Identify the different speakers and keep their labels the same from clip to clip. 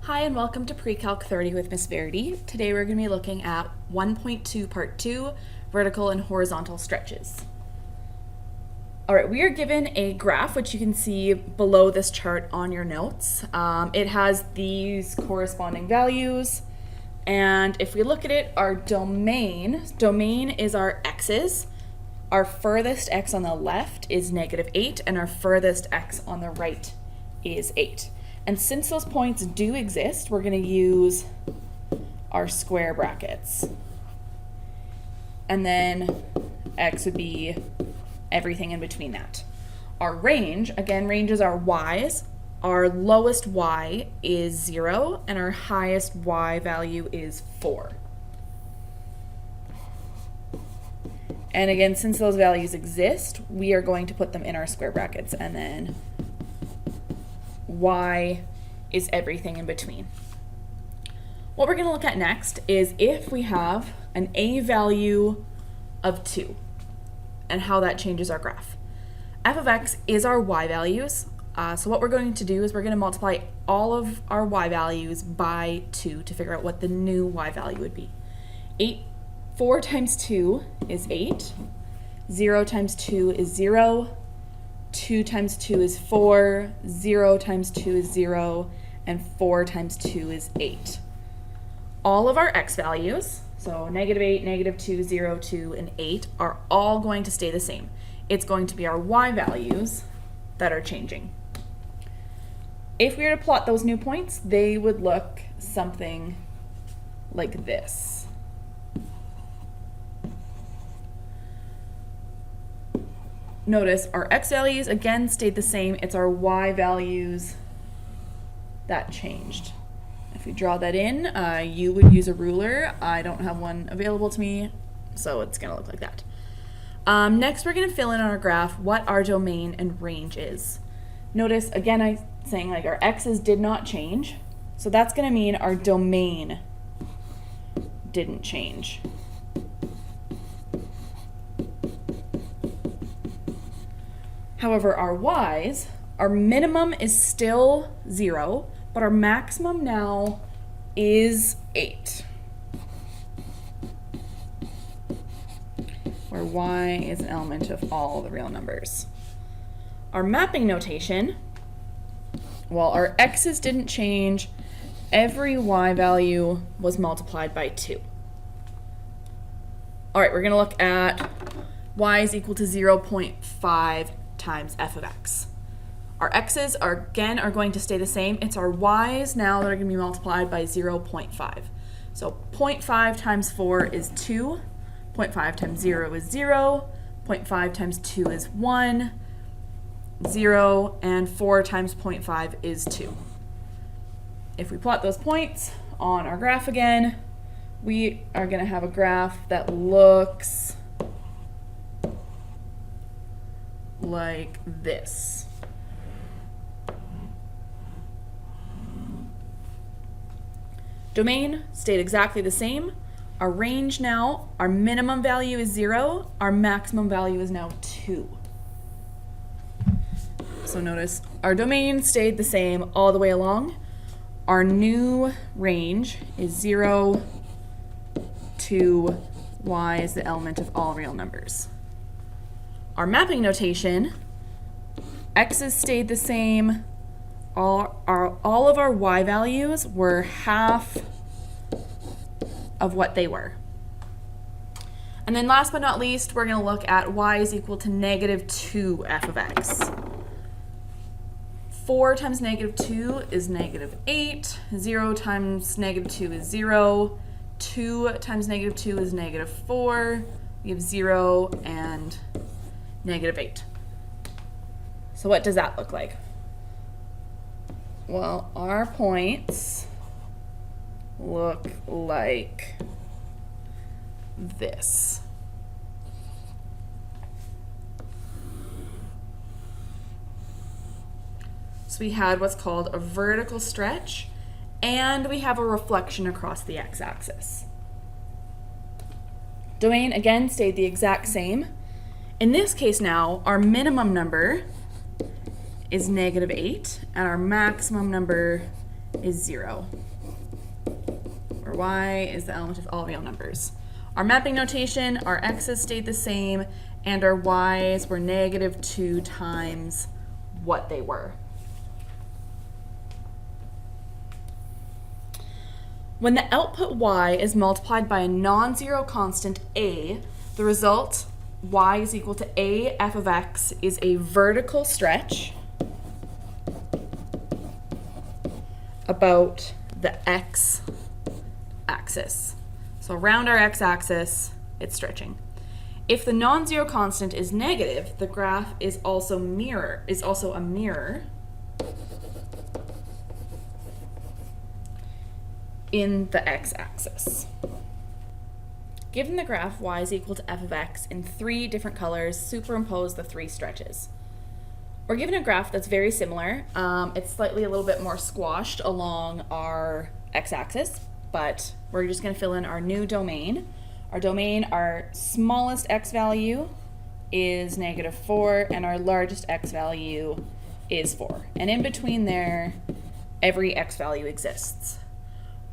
Speaker 1: Hi and welcome to Pre-Calc 30 with Miss Verity. Today we're going to be looking at 1.2 Part 2, vertical and horizontal stretches. Alright, we are given a graph which you can see below this chart on your notes. It has these corresponding values, and if we look at it, our domain is our x's. Our furthest x on the left is -8, and our furthest x on the right is 8. And since those points do exist, we're going to use our square brackets. And then x would be everything in between that. Our range, again, ranges are y's. Our lowest y is 0, and our highest y value is 4. And again, since those values exist, we are going to put them in our square brackets, and then y is everything in between. What we're going to look at next is if we have an a value of 2 and how that changes our graph. F of x is our y values, so what we're going to do is we're going to multiply all of our y values by 2 to figure out what the new y value would be. 4 times 2 is 8, 0 times 2 is 0, 2 times 2 is 4, 0 times 2 is 0, and 4 times 2 is 8. All of our x values, so -8, -2, 0, 2, and 8, are all going to stay the same. It's going to be our y values that are changing. If we were to plot those new points, they would look something like this. Notice our x values again stayed the same. It's our y values that changed. If we draw that in, you would use a ruler. I don't have one available to me, so it's going to look like that. Next, we're going to fill in on our graph what our domain and range is. Notice, again, I'm saying like our x's did not change, so that's going to mean our domain didn't change. However, our y's, our minimum is still 0, but our maximum now is 8, where y is an element of all the real numbers. Our mapping notation, well, our x's didn't change. Every y value was multiplied by 2. All right, we're going to look at y is equal to 0.5 times f of x. Our x's are going to stay the same. It's our y's now that are going to be multiplied by 0.5. So 0.5 times 4 is 2, 0.5 times 0 is 0, 0.5 times 2 is 1, 0, and 4 times 0.5 is 2. If we plot those points on our graph again, we are going to have a graph that looks like this. Domain stayed exactly the same. Our range now, our minimum value is 0, our maximum value is now 2. So notice our domain stayed the same all the way along. Our new range is 0 to y is the element of all real numbers. Our mapping notation, x's stayed the same. All of our y values were half of what they were. And then last but not least, we're going to look at y is equal to -2 f of x. 4 times -2 is -8. 0 times -2 is 0. 2 times -2 is -4. We have 0 and -8. So what does that look like? Well, our points look like this. So we had what's called a vertical stretch, and we have a reflection across the x-axis. Domain again stayed the exact same. In this case now, our minimum number is -8, and our maximum number is 0, where y is the element of all real numbers. Our mapping notation, our x's stayed the same, and our y's were -2 times what they were. When the output y is multiplied by a non-zero constant a, the result y is equal to a f of x is a vertical stretch about the x-axis. So around our x-axis, it's stretching. If the non-zero constant is negative, the graph is also a mirror in the x-axis. Given the graph y is equal to f of x in 3 different colors, superimpose the 3 stretches. We're given a graph that's very similar. It's slightly a little bit more squashed along our x-axis, but we're just going to fill in our new domain. Our domain, our smallest x value is -4, and our largest x value is 4. And in between there, every x value exists.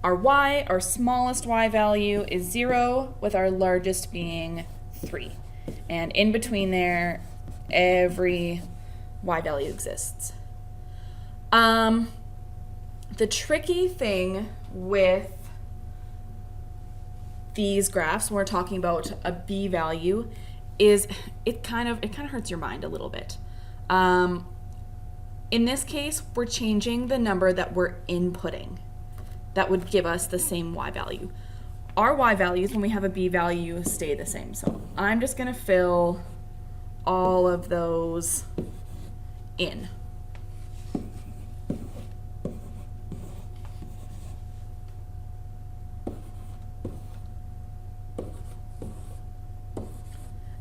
Speaker 1: Our y, our smallest y value is 0, with our largest being 3. And in between there, every y value exists. The tricky thing with these graphs, when we're talking about a b value, is it kind of hurts your mind a little bit. In this case, we're changing the number that we're inputting. That would give us the same y value. Our y values, when we have a b value, stay the same. So I'm just going to fill all of those in.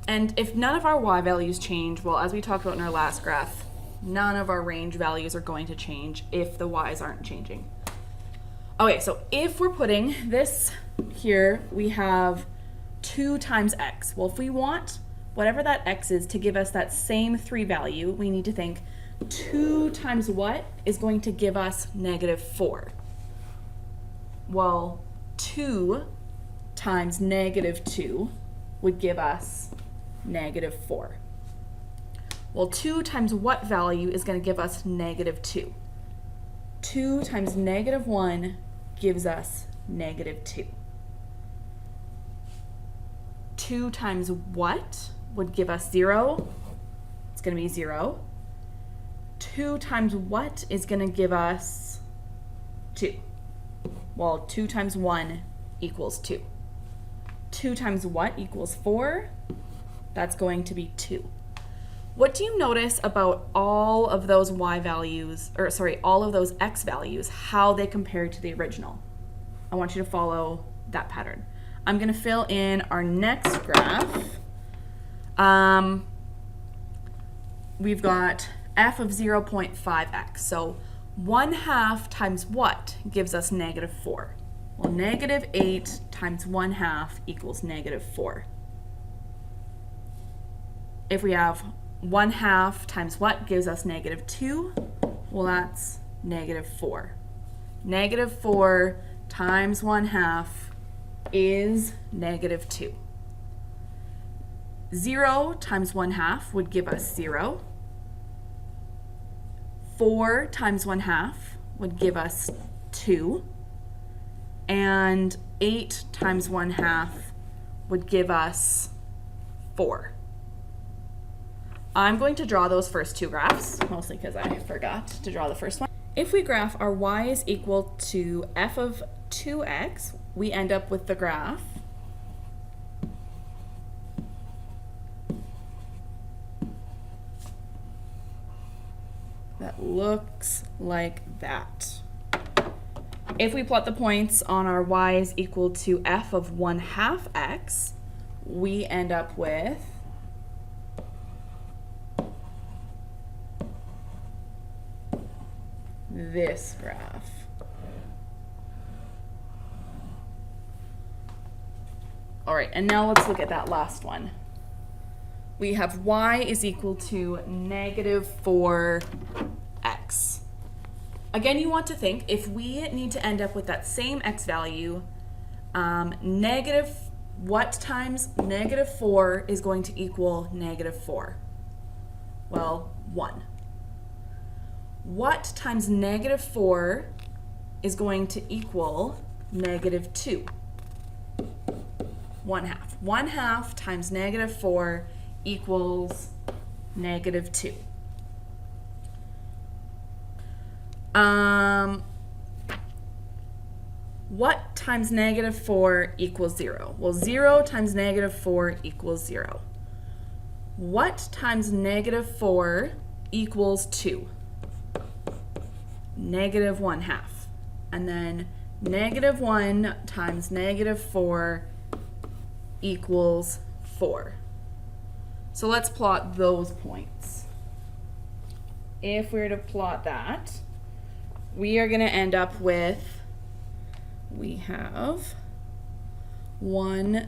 Speaker 1: And if none of our y values change, well, as we talked about in our last graph, none of our range values are going to change if the y's aren't changing. Okay, so if we're putting this here, we have 2 times x. Well, if we want whatever that x is to give us that same 3 value, we need to think 2 times what is going to give us -4? Well, 2 times -2 would give us -4. Well, 2 times what value is going to give us -2? 2 times -1 gives us -2. 2 times what would give us 0? It's going to be 0. 2 times what is going to give us 2? Well, 2 times 1 equals 2. 2 times what equals 4? That's going to be 2. What do you notice about all of those y values, or sorry, all of those x values, how they compare to the original? I want you to follow that pattern. I'm going to fill in our next graph. We've got f of 0.5x. So 1/2 times what gives us -4? Well, -8 times 1/2 equals -4. If we have 1/2 times what gives us -2? Well, that's -4. -4 times 1/2 is -2. 0 times 1/2 would give us 0. 4 times 1/2 would give us 2. And 8 times 1/2 would give us 4. I'm going to draw those first 2 graphs, mostly because I forgot to draw the first one. If we graph our y is equal to f of 2x, we end up with the graph that looks like that. If we plot the points on our y is equal to f of 1/2 x, we end up with this graph. All right, and now let's look at that last one. We have y is equal to -4x. Again, you want to think, if we need to end up with that same x value, what times -4 is going to equal -4? Well, 1. What times -4 is going to equal -2? 1/2. 1/2 times -4 equals -2. What times -4 equals 0? Well, 0 times -4 equals 0. What times -4 equals 2? -1/2. And then -1 times -4 equals 4. So let's plot those points. If we were to plot that, we are going to end up with, we have 1,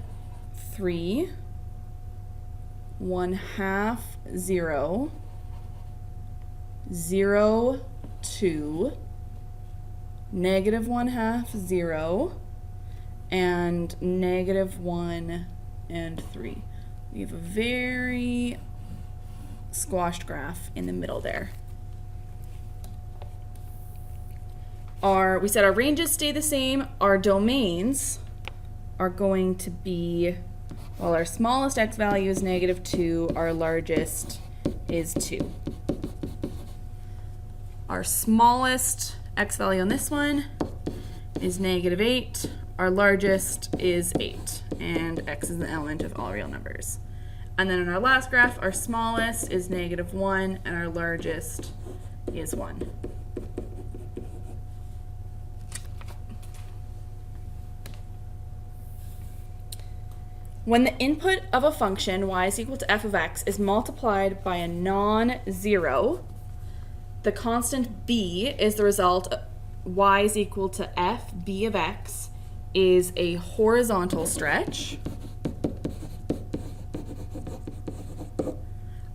Speaker 1: 3, 1/2, 0, 0, 2, -1/2, 0, and -1 and 3. We have a very squashed graph in the middle there. We said our ranges stay the same. Our domains are going to be, well, our smallest x value is -2, our largest is 2. Our smallest x value on this one is -8, our largest is 8, and x is an element of all real numbers. And then in our last graph, our smallest is -1, and our largest is 1. When the input of a function y is equal to f of x is multiplied by a non-zero, the constant b is the result of y is equal to f b of x is a horizontal stretch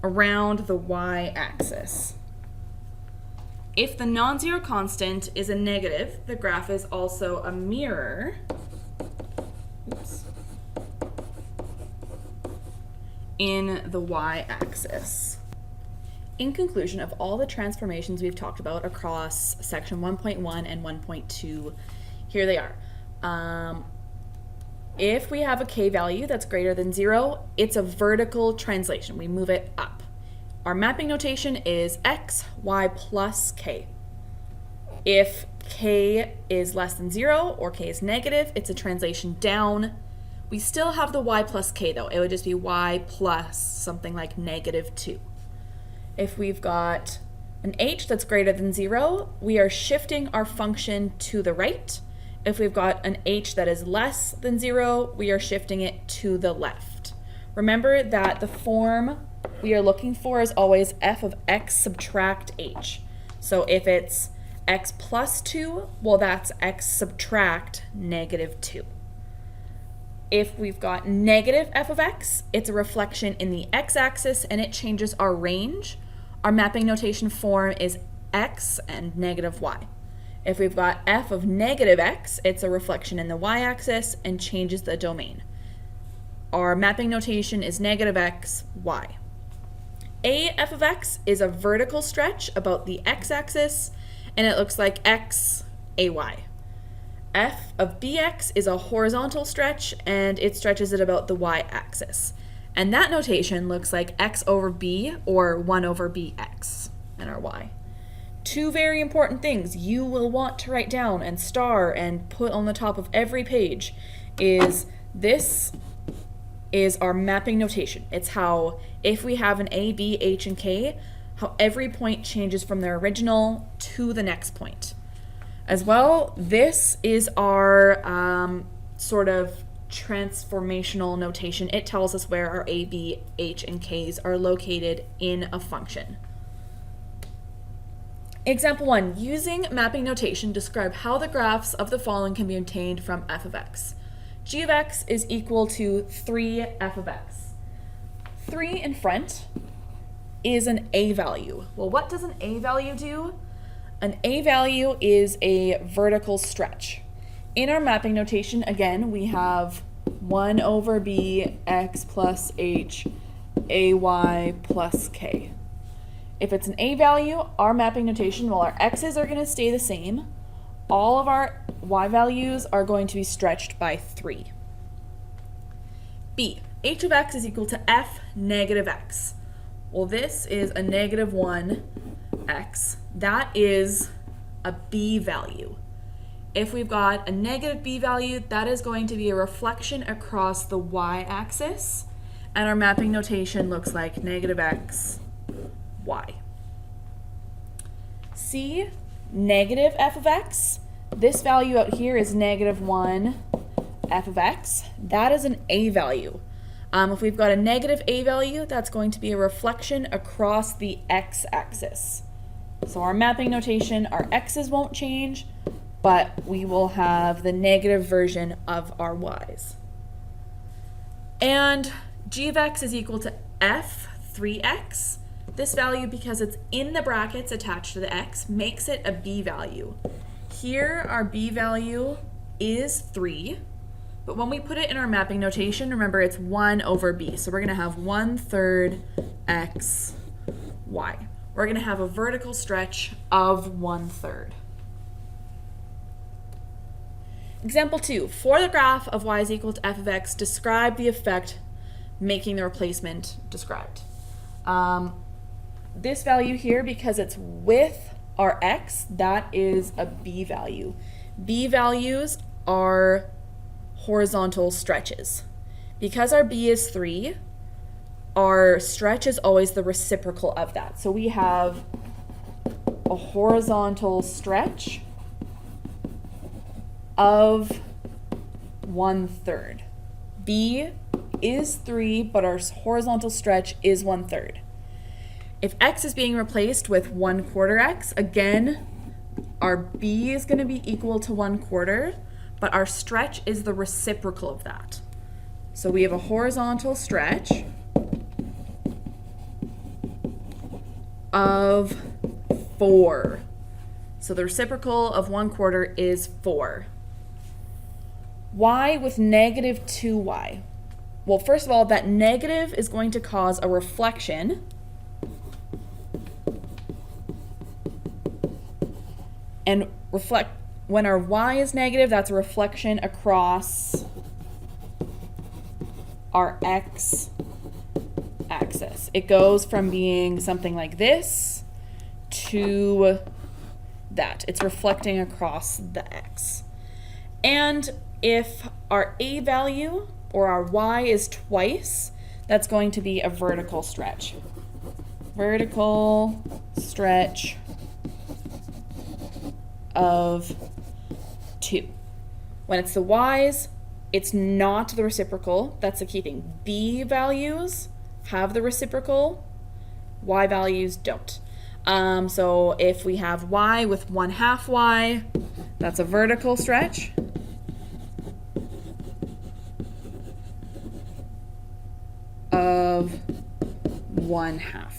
Speaker 1: around the y-axis. If the non-zero constant is a negative, the graph is also a mirror. In the y-axis. In conclusion, of all the transformations we've talked about across section 1.1 and 1.2, here they are. If we have a k value that's greater than 0, it's a vertical translation. We move it up. Our mapping notation is x, y plus k. If k is less than 0 or k is negative, it's a translation down. We still have the y plus k though. It would just be y plus something like -2. If we've got an h that's greater than 0, we are shifting our function to the right. If we've got an h that is less than 0, we are shifting it to the left. Remember that the form we are looking for is always f of x subtract h. So if it's x plus 2, well, that's x subtract -2. If we've got negative f of x, it's a reflection in the x-axis and it changes our range. Our mapping notation form is x and -y. If we've got f of negative x, it's a reflection in the y-axis and changes the domain. Our mapping notation is -x, y. A f of x is a vertical stretch about the x-axis and it looks like x, ay. F of bx is a horizontal stretch and it stretches it about the y-axis. And that notation looks like x over b or 1 over bx in our y. Two very important things you will want to write down and star and put on the top of every page is this is our mapping notation. It's how, if we have an a, b, h, and k, how every point changes from their original to the next point. As well, this is our sort of transformational notation. It tells us where our a, b, h, and k's are located in a function. Example 1, using mapping notation, describe how the graphs of the following can be obtained from f of x. G of x is equal to 3f of x. 3 in front is an a value. Well, what does an a value do? An A value is a vertical stretch. In our mapping notation, again, we have 1 over b x plus h ay plus k. If it's an A value, our mapping notation, well, our x's are going to stay the same. All of our y values are going to be stretched by 3. B, h of x is equal to f negative x. Well, this is a negative 1x. That is a b value. If we've got a negative b value, that is going to be a reflection across the y-axis, and our mapping notation looks like negative x, y. C, negative f of x. This value out here is negative 1 f of x. That is an a value. If we've got a negative a value, that's going to be a reflection across the x-axis. So our mapping notation, our x's won't change, but we will have the negative version of our y's. And g of x is equal to f 3x. This value, because it's in the brackets attached to the x, makes it a b value. Here, our b value is 3, but when we put it in our mapping notation, remember it's 1 over b. So we're going to have 1/3 x, y. We're going to have a vertical stretch of 1/3. Example 2, for the graph of y is equal to f of x, describe the effect making the replacement described. This value here, because it's with our x, that is a b value. B values are horizontal stretches. Because our b is 3, our stretch is always the reciprocal of that. So we have a horizontal stretch of 1/3. B is 3, but our horizontal stretch is 1/3. If x is being replaced with 1/4 x, again, our b is going to be equal to 1/4, but our stretch is the reciprocal of that. So we have a horizontal stretch of 4. So the reciprocal of 1/4 is 4. Y with negative 2y. Well, first of all, that negative is going to cause a reflection. And when our y is negative, that's a reflection across our x-axis. It goes from being something like this to that. It's reflecting across the x. And if our a value or our y is twice, that's going to be a vertical stretch. Vertical stretch of 2. When it's the y's, it's not the reciprocal. That's the key thing. B values have the reciprocal. Y values don't. So if we have y with 1/2 y, that's a vertical stretch. Of 1/2.